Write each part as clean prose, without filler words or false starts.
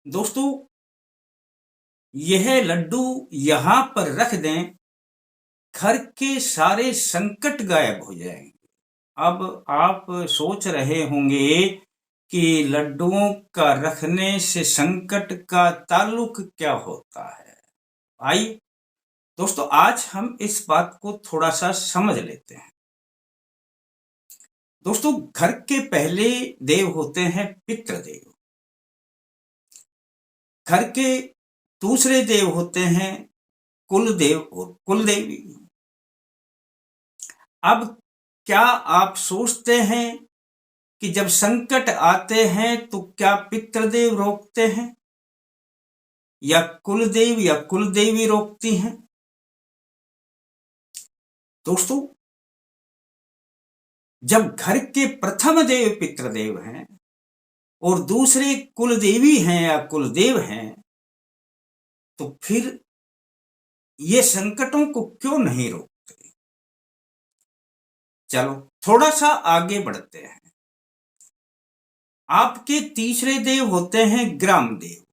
दोस्तों, यह लड्डू यहां पर रख दें, घर के सारे संकट गायब हो जाएंगे। अब आप सोच रहे होंगे कि लड्डुओं का रखने से संकट का ताल्लुक क्या होता है। आइए दोस्तों, आज हम इस बात को थोड़ा सा समझ लेते हैं। दोस्तों, घर के पहले देव होते हैं पितृदेव। घर के दूसरे देव होते हैं कुलदेव और कुलदेवी। अब क्या आप सोचते हैं कि जब संकट आते हैं तो क्या पितृदेव रोकते हैं या कुलदेव या कुलदेवी रोकती हैं? दोस्तों, जब घर के प्रथम देव पितृदेव हैं और दूसरे कुलदेवी हैं या कुलदेव हैं, तो फिर ये संकटों को क्यों नहीं रोकते? चलो थोड़ा सा आगे बढ़ते हैं। आपके तीसरे देव होते हैं ग्राम देव,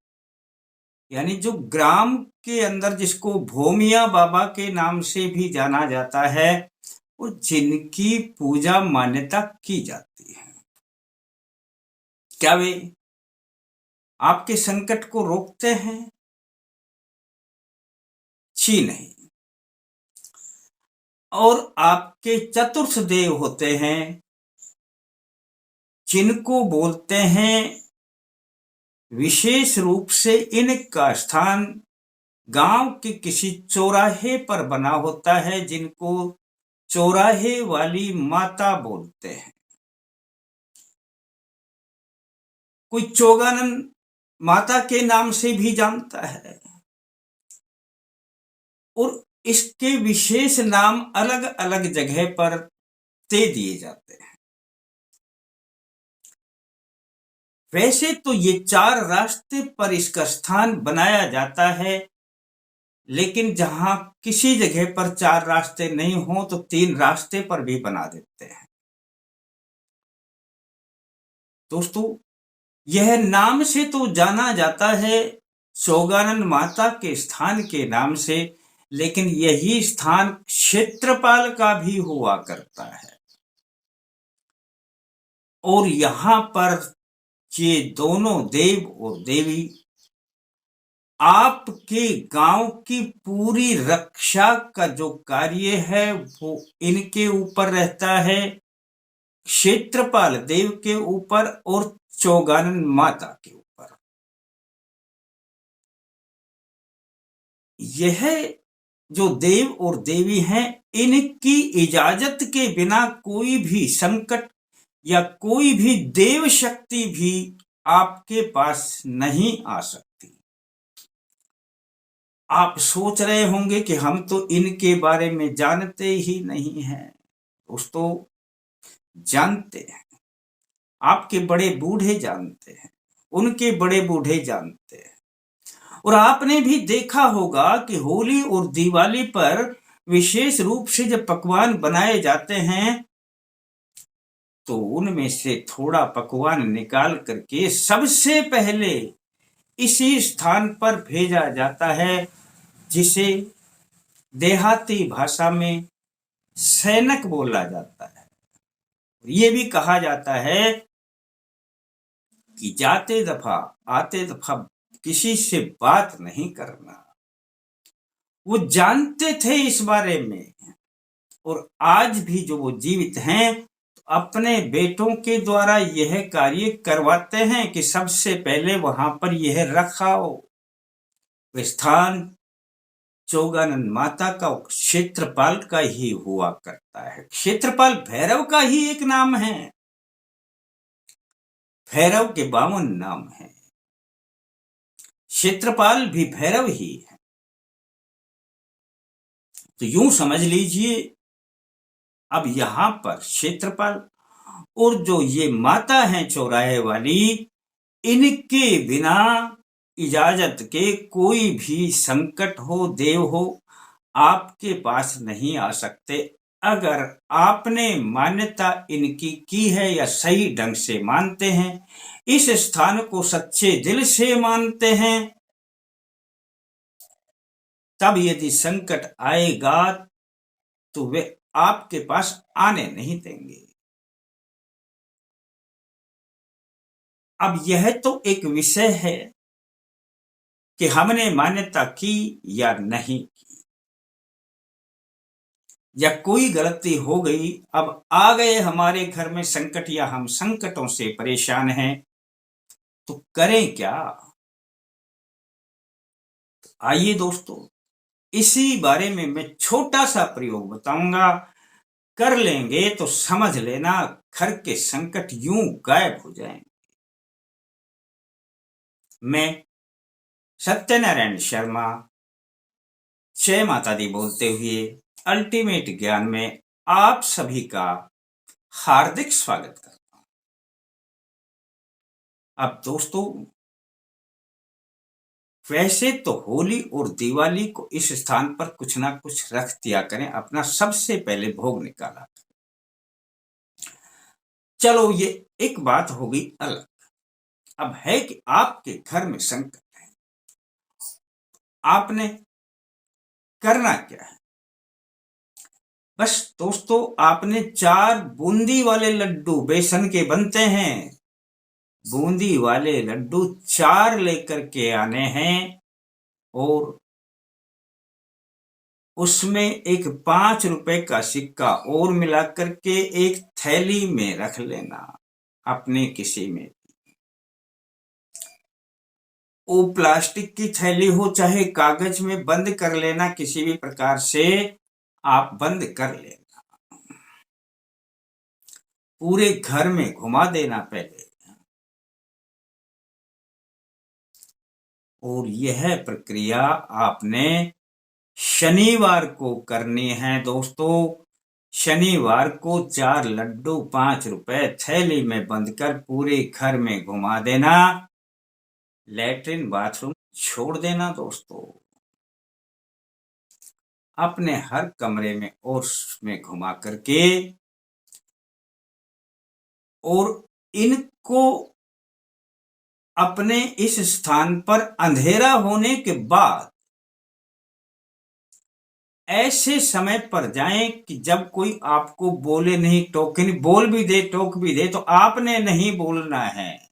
यानी जो ग्राम के अंदर जिसको भोमिया बाबा के नाम से भी जाना जाता है और जिनकी पूजा मान्यता की जाती है। क्या वे आपके संकट को रोकते हैं? जी नहीं। और आपके चतुर्थ देव होते हैं जिनको बोलते हैं, विशेष रूप से इनका स्थान गांव के किसी चौराहे पर बना होता है, जिनको चौराहे वाली माता बोलते हैं। कोई चौगानन माता के नाम से भी जानता है और इसके विशेष नाम अलग अलग जगह पर दे दिए जाते हैं। वैसे तो ये 4 रास्ते पर इसका स्थान बनाया जाता है, लेकिन जहां किसी जगह पर 4 रास्ते नहीं हो तो 3 रास्ते पर भी बना देते हैं। दोस्तों, यह नाम से तो जाना जाता है चौगानन माता के स्थान के नाम से, लेकिन यही स्थान क्षेत्रपाल का भी हुआ करता है। और यहां पर ये दोनों देव और देवी आपके गांव की पूरी रक्षा का जो कार्य है वो इनके ऊपर रहता है, क्षेत्रपाल देव के ऊपर और चौगानन माता के ऊपर। यह जो देव और देवी हैं, इनकी इजाजत के बिना कोई भी संकट या कोई भी देव शक्ति भी आपके पास नहीं आ सकती। आप सोच रहे होंगे कि हम तो इनके बारे में जानते ही नहीं हैं। दोस्तों, जानते हैं। आपके बड़े बूढ़े जानते हैं, उनके बड़े बूढ़े जानते हैं। और आपने भी देखा होगा कि होली और दिवाली पर विशेष रूप से जब पकवान बनाए जाते हैं तो उनमें से थोड़ा पकवान निकाल करके सबसे पहले इसी स्थान पर भेजा जाता है, जिसे देहाती भाषा में सैनक बोला जाता है। ये भी कहा जाता है कि जाते दफा आते दफा किसी से बात नहीं करना। वो जानते थे इस बारे में, और आज भी जो वो जीवित हैं तो अपने बेटों के द्वारा यह कार्य करवाते हैं कि सबसे पहले वहां पर यह रखाओ। स्थान चौगानन माता का क्षेत्रपाल का ही हुआ करता है। क्षेत्रपाल भैरव का ही एक नाम है, भैरव के 52 नाम है, क्षेत्रपाल भी भैरव ही है। तो यूं समझ लीजिए, अब यहां पर क्षेत्रपाल और जो ये माता है चौराहे वाली, इनके बिना इजाजत के कोई भी संकट हो, देव हो, आपके पास नहीं आ सकते। अगर आपने मान्यता इनकी की है या सही ढंग से मानते हैं, इस स्थान को सच्चे दिल से मानते हैं, तब यदि संकट आएगा तो वे आपके पास आने नहीं देंगे। अब यह तो एक विषय है कि हमने मान्यता की या नहीं की, या कोई गलती हो गई, अब आ गए हमारे घर में संकट या हम संकटों से परेशान हैं, तो करें क्या? आइए दोस्तों, इसी बारे में मैं छोटा सा प्रयोग बताऊंगा, कर लेंगे तो समझ लेना घर के संकट यूं गायब हो जाएंगे। मैं सत्यनारायण शर्मा जय माता दी बोलते हुए अल्टीमेट ज्ञान में आप सभी का हार्दिक स्वागत करता हूं। अब दोस्तों, वैसे तो होली और दिवाली को इस स्थान पर कुछ ना कुछ रख दिया करें, अपना सबसे पहले भोग निकाला। चलो, ये एक बात हो गई अलग। अब है कि आपके घर में संकट है, आपने करना क्या है? बस दोस्तों, आपने 4 बूंदी वाले लड्डू, बेसन के बनते हैं, बूंदी वाले लड्डू 4 लेकर के आने हैं, और उसमें एक 5 रुपए का सिक्का और मिला करके एक थैली में रख लेना, अपने किसी में। वो प्लास्टिक की थैली हो चाहे कागज में बंद कर लेना, किसी भी प्रकार से आप बंद कर लेना, पूरे घर में घुमा देना पहले। और यह प्रक्रिया आपने शनिवार को करनी है दोस्तों। शनिवार को 4 लड्डू 5 रुपए थैली में बंद कर पूरे घर में घुमा देना, लैट्रिन बाथरूम छोड़ देना दोस्तों, अपने हर कमरे में और उसमें घुमा करके, और इनको अपने इस स्थान पर अंधेरा होने के बाद ऐसे समय पर जाएं कि जब कोई आपको बोले नहीं, टोके नहीं, बोल भी दे, टोक भी दे, तो आपने नहीं बोलना है,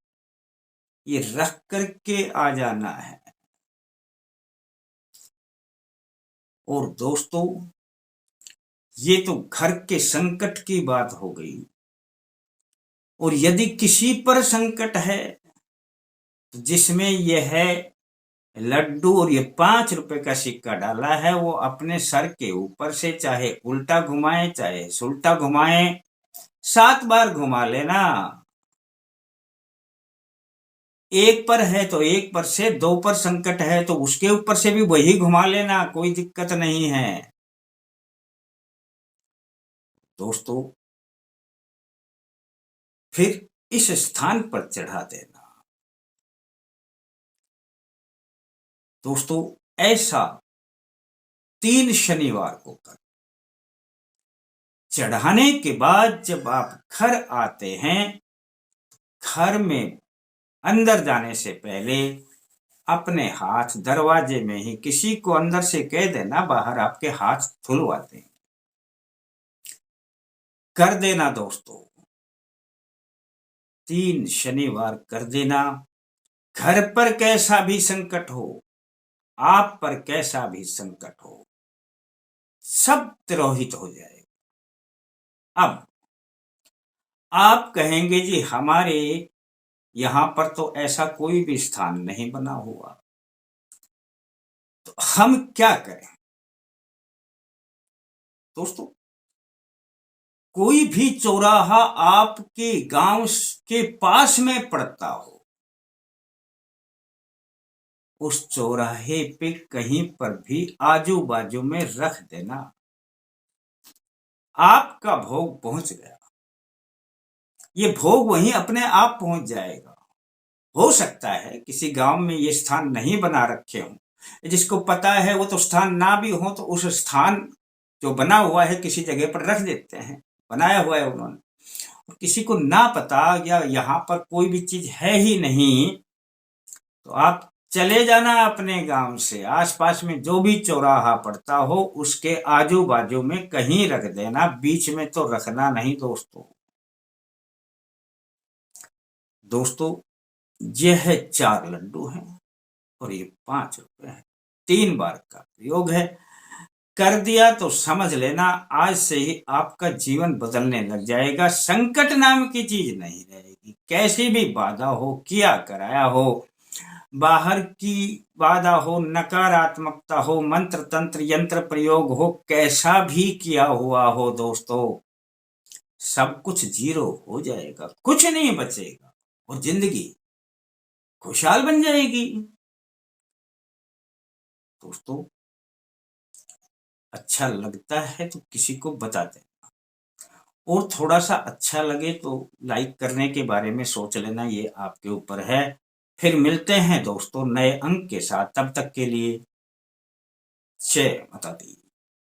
ये रख करके आ जाना है। और दोस्तों, ये तो घर के संकट की बात हो गई, और यदि किसी पर संकट है तो जिसमें यह है लड्डू और ये 5 रुपए का सिक्का डाला है, वो अपने सर के ऊपर से चाहे उल्टा घुमाए चाहे सुल्टा घुमाए, 7 बार घुमा लेना। एक पर है तो एक पर से, 2 पर संकट है तो उसके ऊपर से भी वही घुमा लेना, कोई दिक्कत नहीं है दोस्तों। फिर इस स्थान पर चढ़ा देना दोस्तों। ऐसा 3 शनिवार को कर, चढ़ाने के बाद जब आप घर आते हैं, घर में अंदर जाने से पहले अपने हाथ दरवाजे में ही, किसी को अंदर से कह देना बाहर आपके हाथ धुलवाते हैं, कर देना दोस्तों। 3 शनिवार कर देना। घर पर कैसा भी संकट हो, आप पर कैसा भी संकट हो, सब तिरोहित हो जाएगा। अब आप कहेंगे जी हमारे यहां पर तो ऐसा कोई भी स्थान नहीं बना हुआ, तो हम क्या करें? दोस्तों, कोई भी चौराहा आपके गांव के पास में पड़ता हो, उस चौराहे पे कहीं पर भी आजू बाजू में रख देना, आपका भोग पहुंच गया। ये भोग वहीं अपने आप पहुंच जाएगा। हो सकता है किसी गांव में ये स्थान नहीं बना रखे हों, जिसको पता है वो तो स्थान ना भी हो तो उस स्थान जो बना हुआ है किसी जगह पर रख देते हैं, बनाया हुआ है उन्होंने, किसी को ना पता या यहाँ पर कोई भी चीज है ही नहीं, तो आप चले जाना अपने गांव से, आसपास में जो भी चौराहा पड़ता हो उसके आजू बाजू में कहीं रख देना, बीच में तो रखना नहीं दोस्तों। दोस्तों यह है 4 लड्डू हैं और ये 5 रुपए है। 3 बार का प्रयोग है, कर दिया तो समझ लेना आज से ही आपका जीवन बदलने लग जाएगा। संकट नाम की चीज नहीं रहेगी। कैसी भी बाधा हो, किया कराया हो, बाहर की बाधा हो, नकारात्मकता हो, मंत्र तंत्र यंत्र प्रयोग हो, कैसा भी किया हुआ हो दोस्तों, सब कुछ जीरो हो जाएगा, कुछ नहीं बचेगा और जिंदगी खुशहाल बन जाएगी। दोस्तों अच्छा लगता है तो किसी को बता देना, और थोड़ा सा अच्छा लगे तो लाइक करने के बारे में सोच लेना, ये आपके ऊपर है। फिर मिलते हैं दोस्तों नए अंक के साथ, तब तक के लिए जय माता दी।